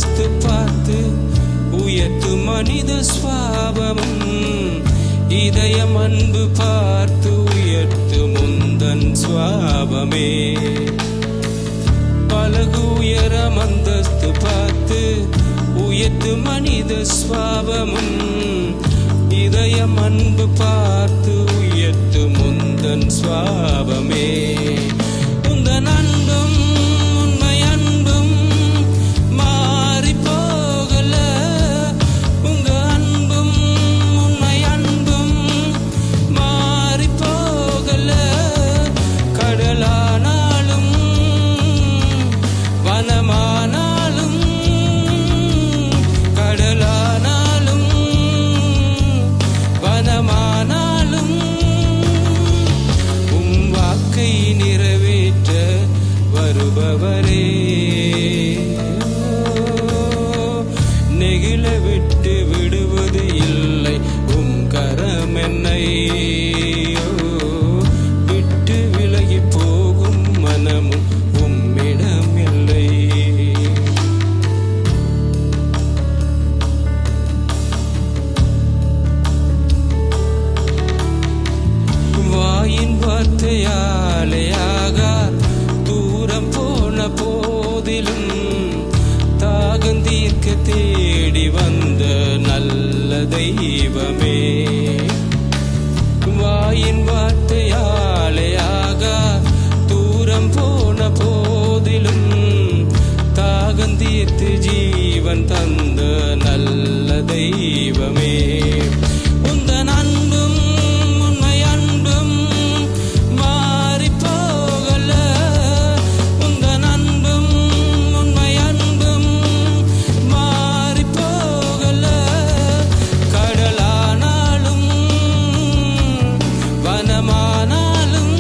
அந்தஸ்து பார்த்து உயர்த்தும் மனித சுவாபமும் இதயம் அன்பு பார்த்து உயர்த்தும் உந்தன் சுவாபமே. பலகு உயரம் அந்தஸ்து பார்த்து உயர்த்தும் மனித சுவாபமும் இதயம் அன்பு பார்த்து உயர்த்தும் உந்தன் சுவாபமே. உந்தன் அன்பும் உண்மை அன்பும் மாறி போகல. உங்க அன்பும் உண்மை அன்பும் மாறி போகல. கடலானாலும் வனமானாலும் கடலானாலும் வனமானாலும் வாக்கை நிறைவேற்ற வருபவரே. நெகிழ விட்டு விடுவது இல்லை கரம் என்னை. விட்டு விலகி போகும் மனமும் உம்மிடம் இல்லை. வாயின் வார்த்தையாலேயாக தூரம் போன போதிலும் தாகந்தீர்க்க தேடி வந்த நல்ல தெய்வமே. வாயின் வார்த்தையாலேயாக தூரம் போன போதிலும் தாகந்தீர்த்து ஜீவன் தந்த நல்ல தெய்வமே. உந்தன் அன்பும் உண்மை அன்பும் மாறி போகல. உந்தன் அன்பும் உண்மை அன்பும் மாறி போகல. கடலானாலும் வனமானாலும்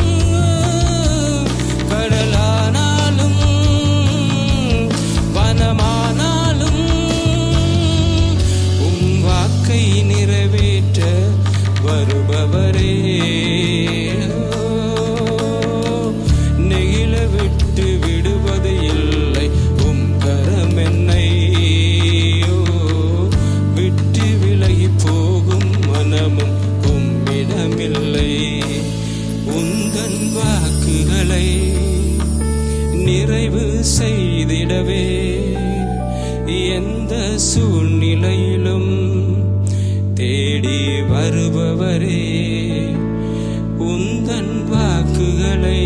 கடலானாலும் வனமானாலும் வாக்கை நிறைவேற்ற வருபவரே. நெகிழ விட்டு விடுவது இல்லை கரம் என்னை. விட்டு விலகி போகும் மனமும் உம்மிடமில்லை. உந்தன் வாக்குகளை நிறைவு செய்திடவே எந்த சூழ்நிலையிலும் தேடி வருபவரே. உந்தன் வாக்குகளை